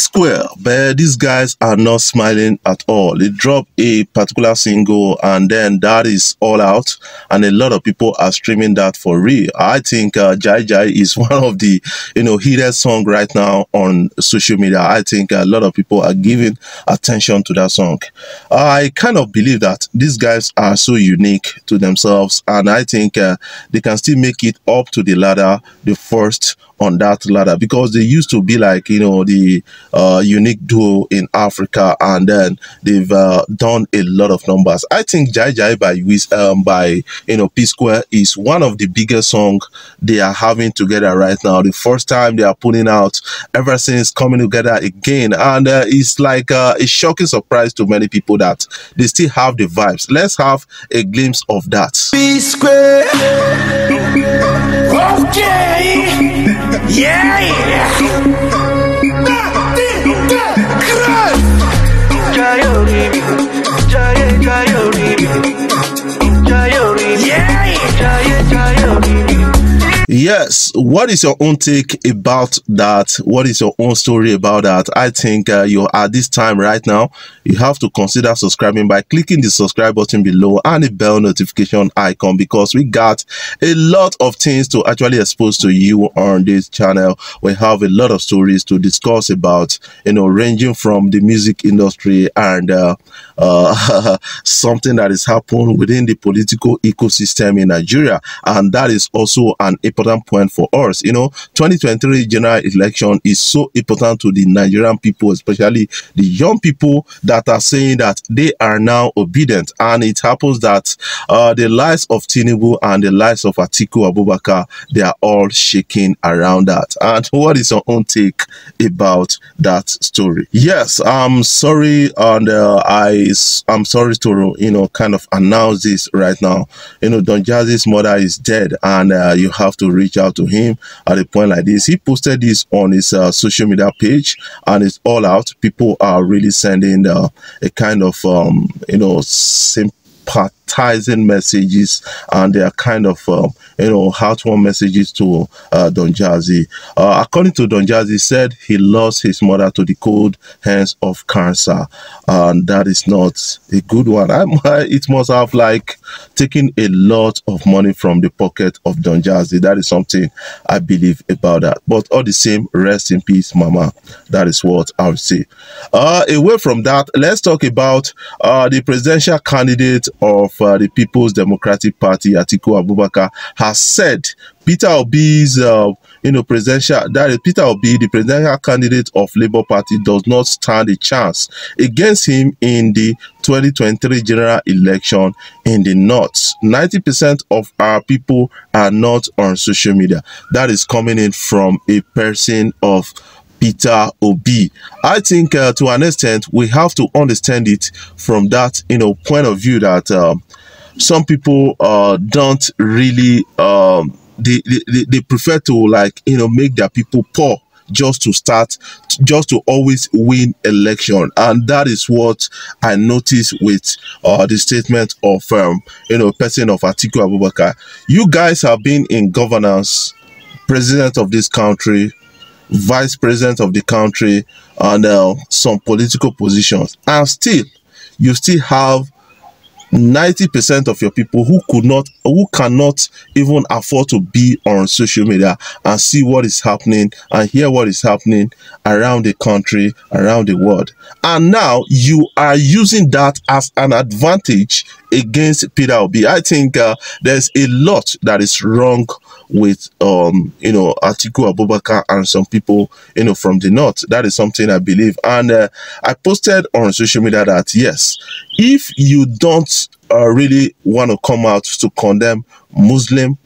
Psquare, but these guys are not smiling at all. They drop a particular single and then that is all out, and a lot of people are streaming that for real. I think Jaiye is one of the heated song right now on social media. I think a lot of people are giving attention to that song. I kind of believe that these guys are so unique to themselves, and I think they can still make it up to the ladder, the first on that ladder, because they used to be like the unique duo in Africa, and then they've done a lot of numbers. I think Jaiye by Psquare is one of the biggest songs they are having together right now. The first time they are putting out ever since coming together again, and it's like a shocking surprise to many people that they still have the vibes. Let's have a glimpse of that. Psquare. Okay. Yeah. Yes, what is your own take about that? What is your own story about that? I think you're at this time right now, you have to consider subscribing by clicking the subscribe button below and the bell notification icon, because we got a lot of things to actually expose to you on this channel. We have a lot of stories to discuss about, ranging from the music industry and something that is happening within the political ecosystem in Nigeria, and that is also an important point for us. 2023 general election is so important to the Nigerian people, especially the young people that are saying that they are now obedient, and it happens that the lives of Tinubu and the lives of Atiku Abubakar, they are all shaking around that. And what is your own take about that story? Yes, I'm sorry, and I'm sorry to kind of announce this right now. Don Jazzy's mother is dead, and you have to reach out to him at a point like this. He posted this on his social media page, and it's all out. People are really sending a kind of sympathizing messages, and they are kind of heartwarming messages to Don Jazzy. According to Don Jazzy, said he lost his mother to the cold hands of cancer, and that is not a good one. It must have like taken a lot of money from the pocket of Don Jazzy. That is something I believe about that. But all the same, rest in peace, mama. That is what I would say. Away from that, let's talk about the presidential candidate of the People's Democratic Party, Atiku Abubakar, has said Peter Obi's Peter Obi, the presidential candidate of Labour Party, does not stand a chance against him in the 2023 general election in the North. 90% of our people are not on social media. That is coming in from a person of Peter Obi. I think to an extent we have to understand it from that point of view that some people don't really they prefer to make their people poor just to always win election. And that is what I noticed with the statement of person of Atiku Abubakar. You guys have been in governance, president of this country, vice president of the country, and some political positions, and still you still have 90% of your people who cannot even afford to be on social media and see what is happening and hear what is happening around the country, around the world. And now you are using that as an advantage against Peter Obi. I think there's a lot that is wrong with Atiku Abubakar and some people from the North. That is something I believe, and I posted on social media that yes, if you don't really want to come out to condemn Muslim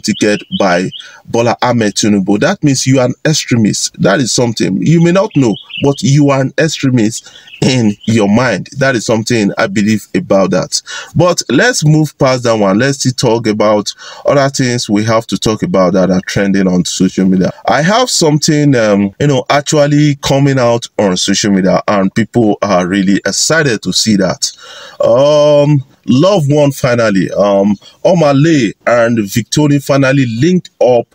ticket by Bola Ahmed Tinubu, that means you are an extremist. That is something you may not know, but you are an extremist in your mind. That is something I believe about that. But let's move past that one. Let's still talk about other things we have to talk about that are trending on social media. I have something actually coming out on social media, and people are really excited to see that. Love One finally, Omale and Victoria finally linked up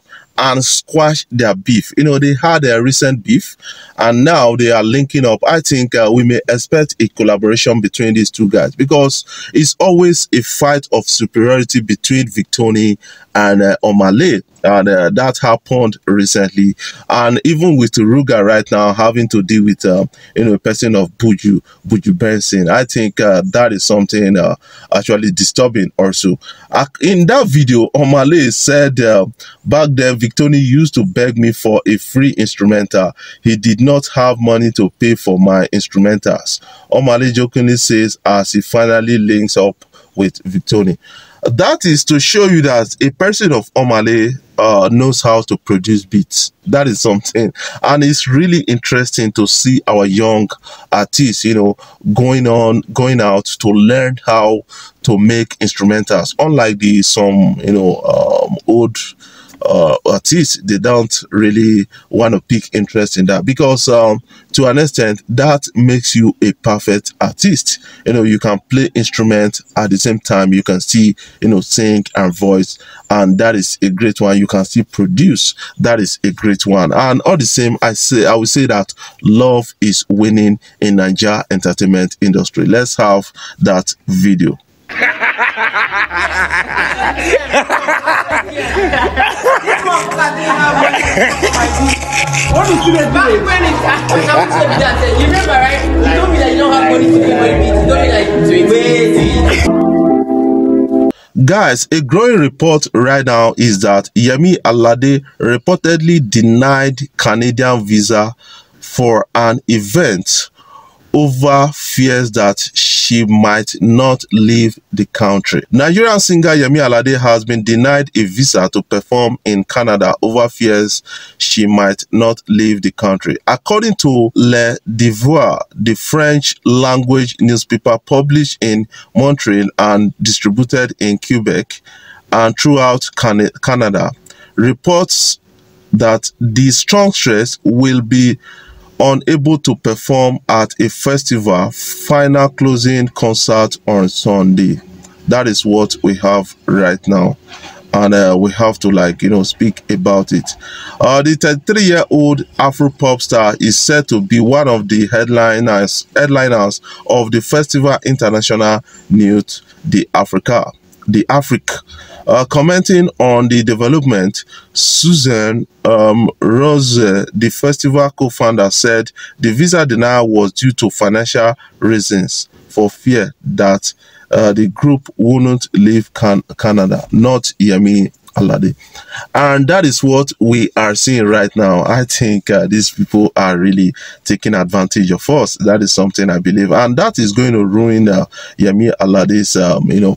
and squash their beef. You know, they had a recent beef and now they are linking up. I think we may expect a collaboration between these two guys, because it's always a fight of superiority between Victony and Omale. And that happened recently, and even with Ruga right now having to deal with a person of Buju Benson, I think that is something actually disturbing also. In that video, Omale said back then Victony used to beg me for a free instrumental. He did not have money to pay for my instrumentals, Omale jokingly says as he finally links up with Victony. That is to show you that a person of Omale knows how to produce beats. That is something, and it's really interesting to see our young artists, going out to learn how to make instrumentals. Unlike some old artists, they don't really want to pick interest in that, because to an extent that makes you a perfect artist. You can play instrument at the same time, you can still sing and voice, and that is a great one. You can still produce, that is a great one. And all the same, I would say that love is winning in Nigeria entertainment industry. Let's have that video. What is student back when it happened that you remember, right? You told me that you don't have money to pay for it. You told me that Guys, a growing report right now is that Yemi Alade reportedly denied Canadian visa for an event over fears that she might not leave the country. Nigerian singer Yemi Alade has been denied a visa to perform in Canada over fears she might not leave the country. According to Le Devoir, the French language newspaper published in Montreal and distributed in Quebec and throughout Canada, reports that the strong stress will be unable to perform at a festival final closing concert on Sunday. That is what we have right now, and we have to speak about it. The 33-year-old Afro pop star is said to be one of the headliners of the festival International Nuit d'Afrique. Commenting on the development, Susan Rose, the festival co-founder, said the visa denial was due to financial reasons, for fear that the group wouldn't leave Canada, not Yemi Alade. And that is what we are seeing right now. I think these people are really taking advantage of us. That is something I believe, and that is going to ruin Yemi Alade's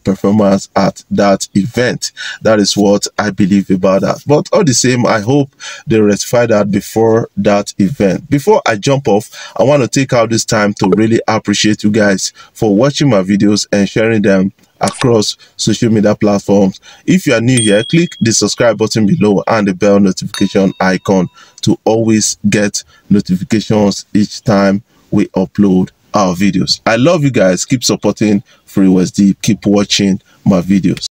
performance at that event. That is what I believe about that. But all the same, I hope they rectify that before that event. Before I jump off, I want to take out this time to really appreciate you guys for watching my videos and sharing them across social media platforms. If you are new here, click the subscribe button below and the bell notification icon to always get notifications each time we upload our videos. I love you guys. Keep supporting FreeWSD. Keep watching my videos.